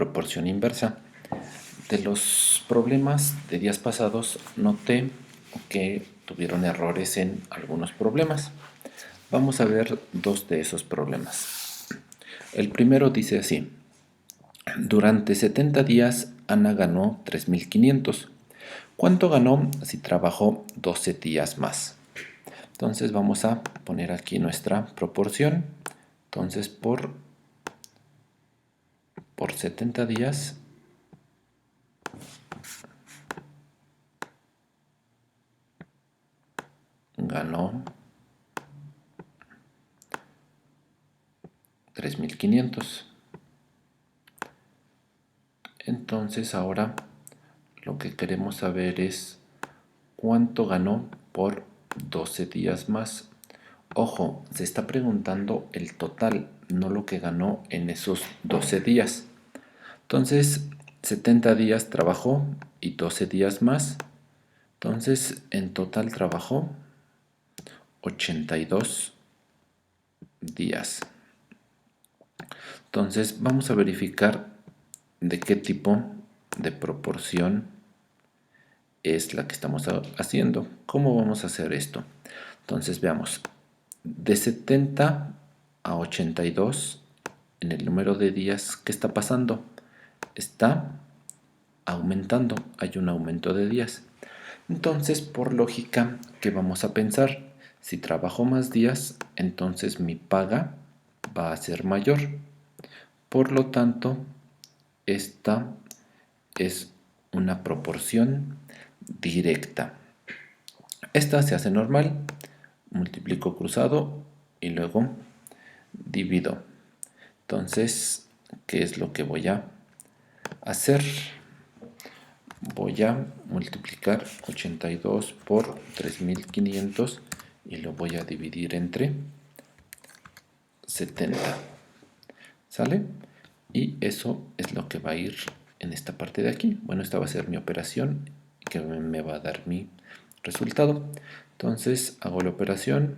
proporción inversa. De los problemas de días pasados noté que tuvieron errores en algunos problemas. Vamos a ver dos de esos problemas. El primero dice así: durante 70 días Ana ganó 3.500. ¿Cuánto ganó si trabajó 12 días más? Entonces vamos a poner aquí nuestra proporción. Entonces por 70 días ganó 3.500. Entonces ahora lo que queremos saber es cuánto ganó por 12 días más. Ojo, se está preguntando el total, no lo que ganó en esos 12 días. Entonces, 70 días trabajó y 12 días más. Entonces, en total trabajó 82 días. Entonces, vamos a verificar de qué tipo de proporción es la que estamos haciendo. ¿Cómo vamos a hacer esto? Entonces, veamos. De 70 a 82 en el número de días, ¿qué está pasando? Está aumentando, hay un aumento de días. Entonces, por lógica, ¿qué vamos a pensar? Si trabajo más días, entonces mi paga va a ser mayor. Por lo tanto, esta es una proporción directa. Esta se hace normal, multiplico cruzado y luego divido. Entonces, ¿qué es lo que voy a hacer? Voy a multiplicar 82 por 3.500 y lo voy a dividir entre 70. ¿Sale? Y eso es lo que va a ir en esta parte de aquí. Bueno, esta va a ser mi operación que me va a dar mi resultado. Entonces hago la operación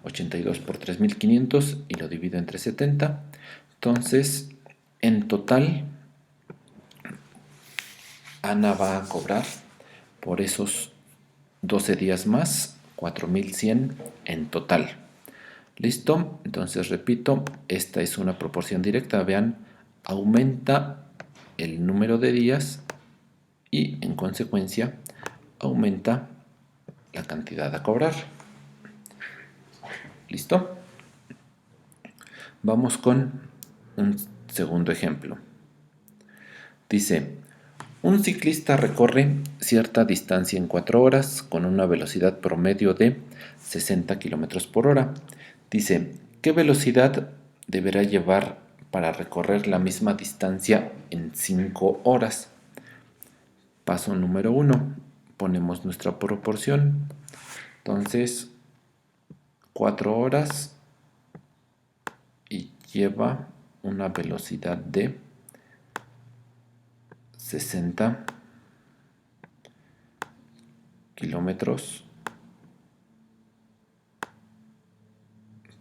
82 por 3.500 y lo divido entre 70. Entonces, en total, Ana va a cobrar por esos 12 días más 4.100 en total. ¿Listo? Entonces repito, esta es una proporción directa. Vean, aumenta el número de días y en consecuencia aumenta la cantidad a cobrar. ¿Listo? Vamos con un segundo ejemplo. Dice: un ciclista recorre cierta distancia en 4 horas con una velocidad promedio de 60 km por hora. Dice, ¿qué velocidad deberá llevar para recorrer la misma distancia en 5 horas? Paso número 1. Ponemos nuestra proporción. Entonces, 4 horas y lleva una velocidad de 60 kilómetros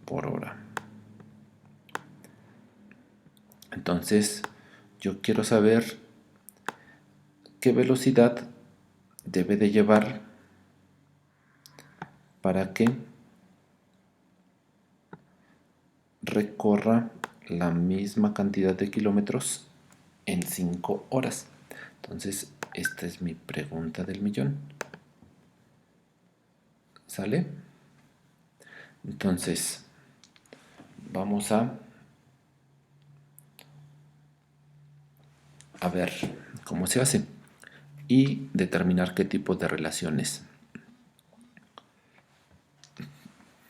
por hora. Entonces, yo quiero saber qué velocidad debe de llevar para que recorra la misma cantidad de kilómetros en 5 horas. Entonces, esta es mi pregunta del millón. ¿Sale? Entonces, vamos a ver cómo se hace y determinar qué tipo de relaciones.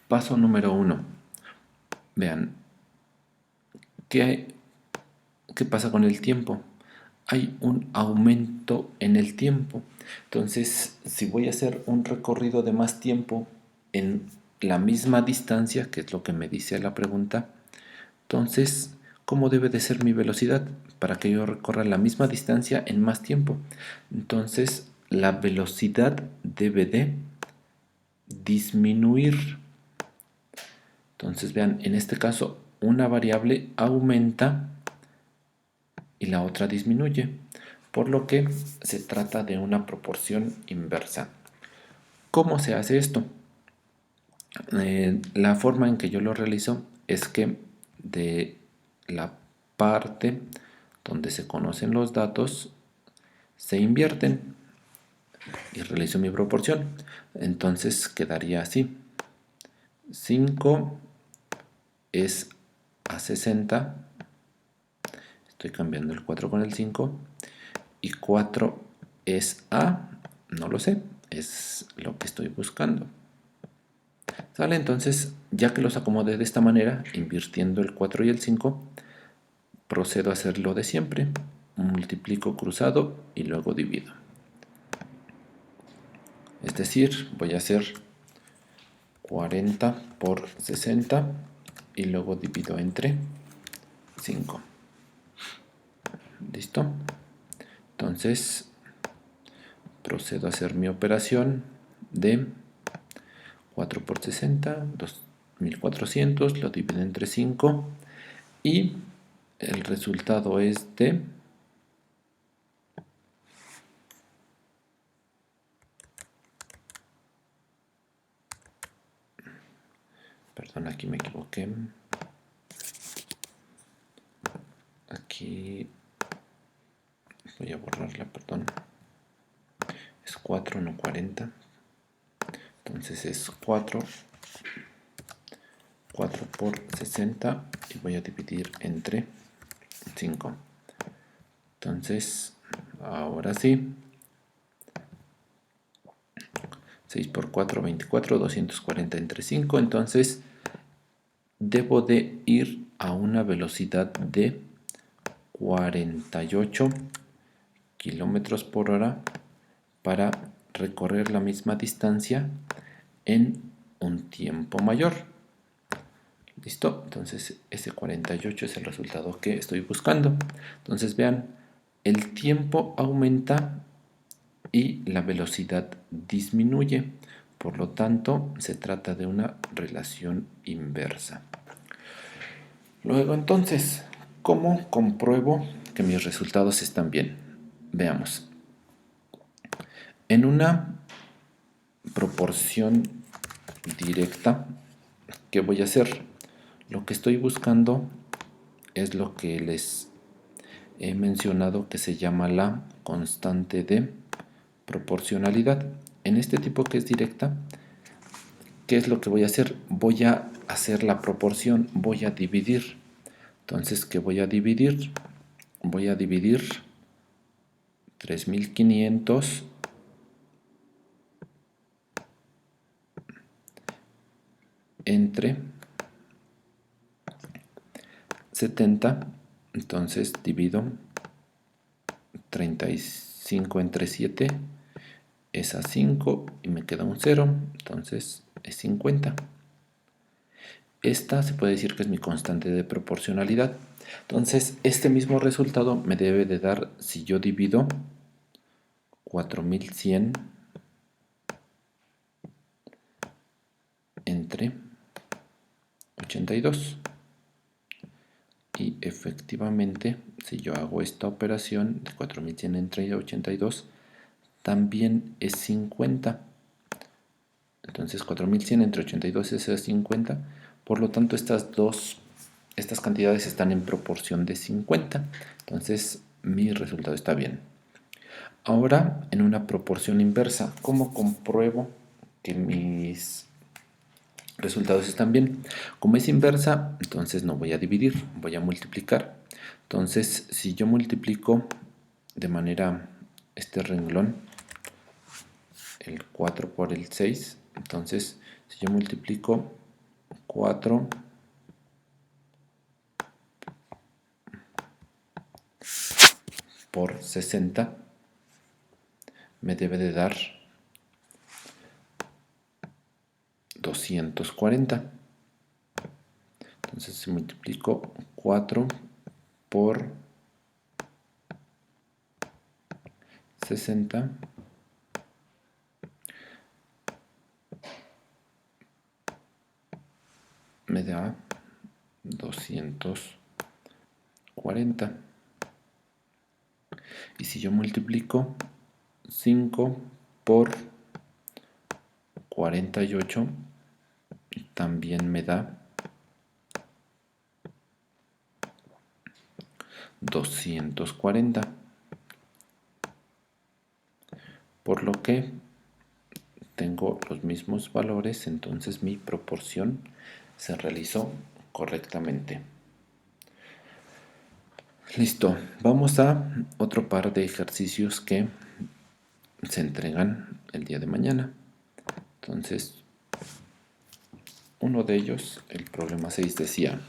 Paso número 1. Vean, ¿qué pasa con el tiempo? Hay un aumento en el tiempo. Entonces, si voy a hacer un recorrido de más tiempo en la misma distancia, que es lo que me dice la pregunta, entonces, ¿cómo debe de ser mi velocidad para que yo recorra la misma distancia en más tiempo? Entonces, la velocidad debe de disminuir. Entonces, vean, en este caso, una variable aumenta y la otra disminuye, por lo que se trata de una proporción inversa. ¿Cómo se hace esto? La forma en que yo lo realizo es que de la parte donde se conocen los datos se invierten y realizo mi proporción. Entonces quedaría así: 5 es a 60, estoy cambiando el 4 con el 5, y 4 es a, no lo sé, es lo que estoy buscando. ¿Sale? Entonces, ya que los acomodé de esta manera, invirtiendo el 4 y el 5, procedo a hacer lo de siempre. Multiplico cruzado y luego divido. Es decir, voy a hacer 40 por 60 y luego divido entre 5. ¿Listo? Entonces, procedo a hacer mi operación de 4 por 60, 2400, lo divido entre 5 y el resultado es de perdón, aquí me equivoqué. Aquí voy a borrarla, perdón. Es 4, no 40. Entonces es 4 por 60 y voy a dividir entre 5. Entonces, ahora sí. 6 por 4, 24, 240 entre 5. Entonces, debo de ir a una velocidad de 48 kilómetros por hora para recorrer la misma distancia en un tiempo mayor. ¿Listo? Entonces ese 48 es el resultado que estoy buscando. Entonces vean, el tiempo aumenta y la velocidad disminuye. Por lo tanto, se trata de una relación inversa. Luego entonces, ¿cómo compruebo que mis resultados están bien? Veamos. En una proporción directa, ¿qué voy a hacer? Lo que estoy buscando es lo que les he mencionado, que se llama la constante de proporcionalidad. En este tipo que es directa, ¿qué es lo que voy a hacer? Voy a hacer la proporción, voy a dividir. Entonces, ¿qué voy a dividir? Voy a dividir 3500 entre 70. Entonces divido 35 entre 7 es a 5 y me queda un 0, entonces es 50. Esta se puede decir que es mi constante de proporcionalidad. Entonces este mismo resultado me debe de dar si yo divido 4100 entre 82. Y efectivamente, si yo hago esta operación de 4100 entre 82, también es 50. Entonces 4100 entre 82 es 50. Por lo tanto, estas cantidades están en proporción de 50. Entonces mi resultado está bien. Ahora, en una proporción inversa, ¿cómo compruebo que mis resultados están bien? Como es inversa, entonces no voy a dividir, voy a multiplicar. Entonces, si yo multiplico de manera este renglón, el 4 por el 6, entonces si yo multiplico 4 por 60, me debe de dar 240. Entonces si multiplico 4 por 60, me da 240. Y si yo multiplico 5 por 48, también me da 240. Por lo que tengo los mismos valores, entonces mi proporción se realizó correctamente. Listo, vamos a otro par de ejercicios que se entregan el día de mañana. Entonces, uno de ellos, el problema 6 decía,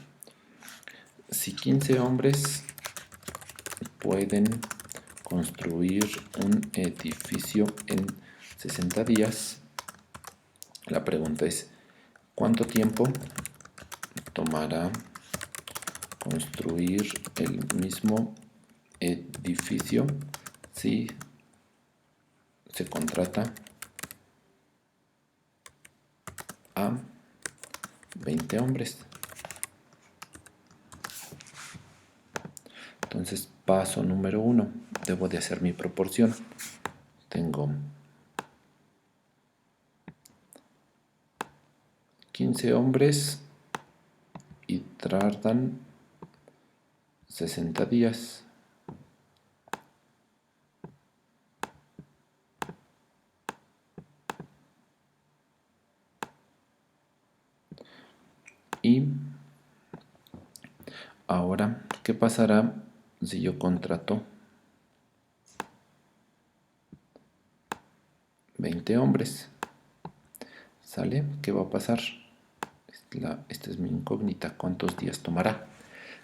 si 15 hombres pueden construir un edificio en 60 días, la pregunta es, ¿cuánto tiempo tomará construir el mismo edificio si se contrata a 20 hombres? Entonces, paso número 1, debo de hacer mi proporción. Tengo 15 hombres y tardan 60 días. Y ahora, ¿qué pasará si yo contrato 20 hombres? ¿Sale? ¿Qué va a pasar? Esta es mi incógnita. ¿Cuántos días tomará?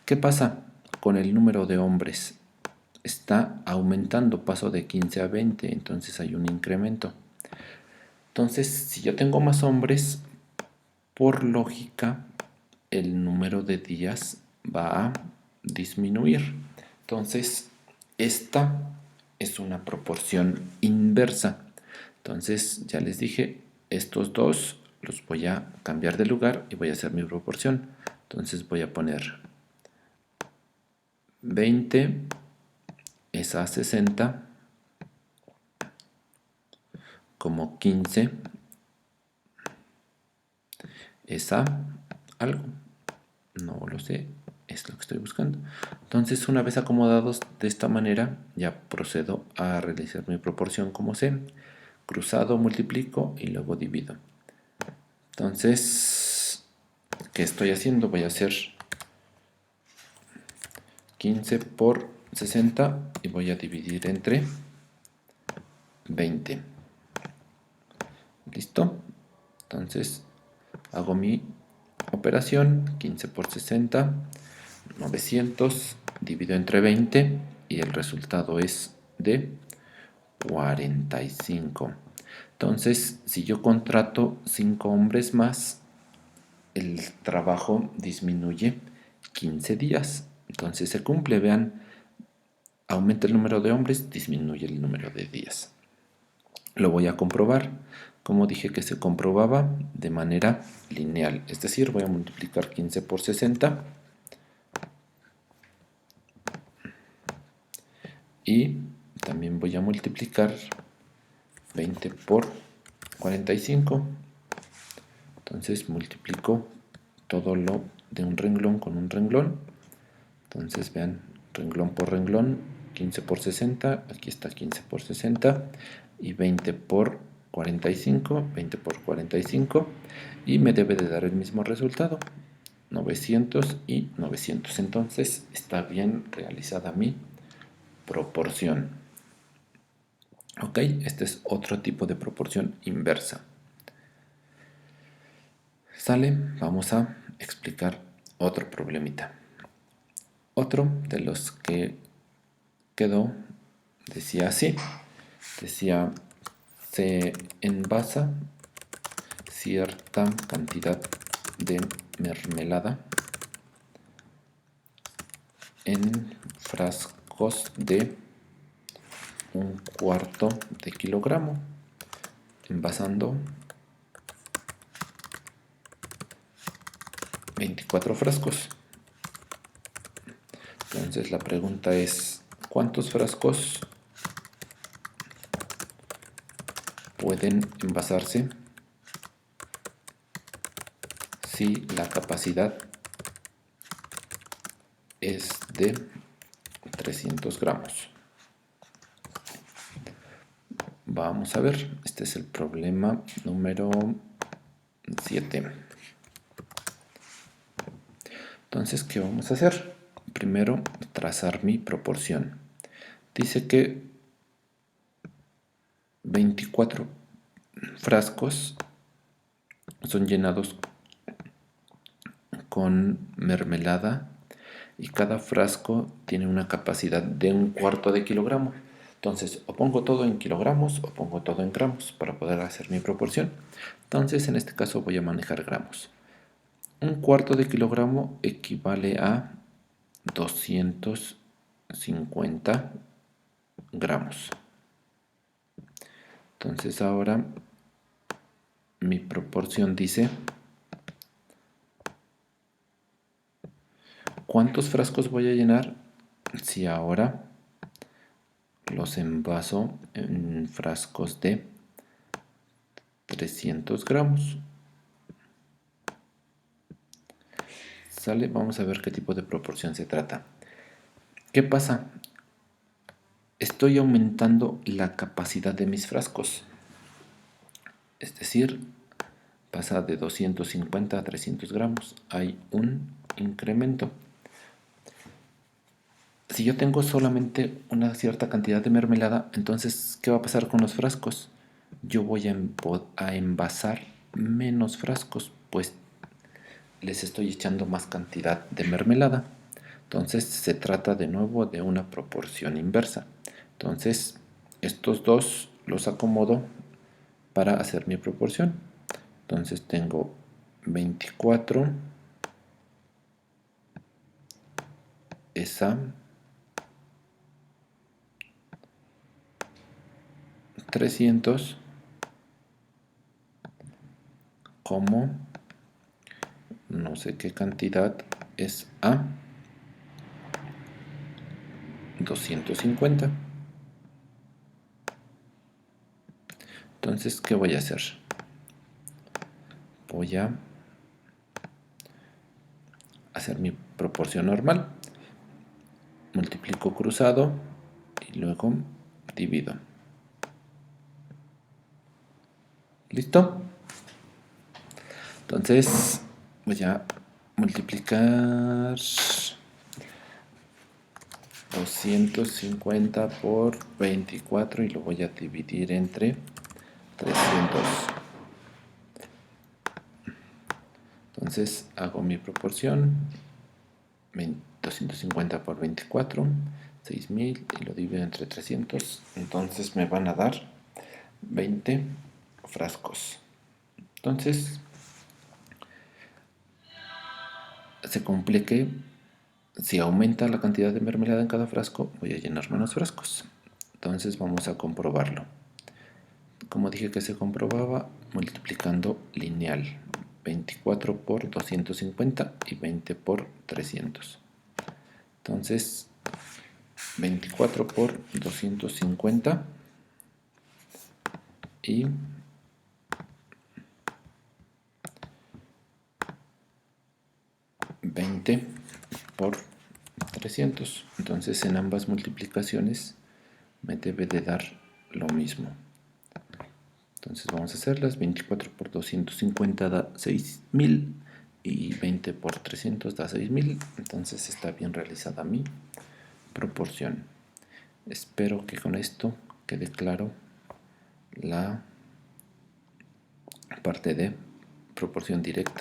¿Qué pasa con el número de hombres? Está aumentando, paso de 15 a 20, entonces hay un incremento. Entonces, si yo tengo más hombres, por lógica, el número de días va a disminuir. Entonces, esta es una proporción inversa. Entonces, ya les dije, estos dos los voy a cambiar de lugar y voy a hacer mi proporción. Entonces voy a poner 20 es a 60, como 15 es a algo. No lo sé, es lo que estoy buscando. Entonces, una vez acomodados de esta manera, ya procedo a realizar mi proporción como sé. Cruzado, multiplico y luego divido. Entonces, ¿qué estoy haciendo? Voy a hacer 15 por 60 y voy a dividir entre 20. ¿Listo? Entonces, hago mi operación. 15 por 60, 900, divido entre 20 y el resultado es de 45. Entonces, si yo contrato 5 hombres más, el trabajo disminuye 15 días. Entonces se cumple, vean, aumenta el número de hombres, disminuye el número de días. Lo voy a comprobar. Como dije que se comprobaba de manera lineal, es decir, voy a multiplicar 15 por 60 y también voy a multiplicar 20 por 45. Entonces multiplico todo lo de un renglón con un renglón. Entonces vean, renglón por renglón, 15 por 60, aquí está 15 por 60 y 20 por 45, 20 por 45 y me debe de dar el mismo resultado, 900 y 900. Entonces está bien realizada mi proporción. Ok, este es otro tipo de proporción inversa. Sale, vamos a explicar otro problemita. Otro de los que quedó decía así, decía, se envasa cierta cantidad de mermelada en frascos de 1/4 de kilogramo, envasando 24 frascos. Entonces la pregunta es, ¿cuántos frascos pueden envasarse si la capacidad es de 300 gramos. Vamos a ver, este es el problema número 7. Entonces, ¿qué vamos a hacer? Primero, trazar mi proporción. Dice que 24 frascos son llenados con mermelada y cada frasco tiene una capacidad de 1/4 de kilogramo. Entonces, o pongo todo en kilogramos o pongo todo en gramos para poder hacer mi proporción. Entonces, en este caso voy a manejar gramos. 1/4 de kilogramo equivale a 250 gramos. Entonces ahora mi proporción dice ¿cuántos frascos voy a llenar si ahora los envaso en frascos de 300 gramos? ¿Sale? Vamos a ver qué tipo de proporción se trata. ¿Qué pasa? Estoy aumentando la capacidad de mis frascos. Es decir, pasa de 250 a 300 gramos. Hay un incremento. Si yo tengo solamente una cierta cantidad de mermelada, entonces, ¿qué va a pasar con los frascos? Yo voy a envasar menos frascos, pues les estoy echando más cantidad de mermelada. Entonces, se trata de nuevo de una proporción inversa. Entonces, estos dos los acomodo para hacer mi proporción. Entonces, tengo 24 esa 300 como no sé qué cantidad es a 250. Entonces, ¿qué voy a hacer? Voy a hacer mi proporción normal. Multiplico cruzado y luego divido. ¿Listo? Entonces voy a multiplicar 250 por 24 y lo voy a dividir entre 300. Entonces hago mi proporción. 250 por 24, 6000 y lo divido entre 300. Entonces me van a dar 20 frascos. Entonces se cumple que si aumenta la cantidad de mermelada en cada frasco, voy a llenar menos frascos. Entonces vamos a comprobarlo. Como dije que se comprobaba multiplicando lineal. 24 por 250 y 20 por 300. Entonces 24 por 250 y 20 por 300. Entonces en ambas multiplicaciones me debe de dar lo mismo. Entonces vamos a hacerlas. 24 por 250 da 6000 y 20 por 300 da 6000. Entonces está bien realizada mi proporción. Espero que con esto quede claro la parte de proporción directa.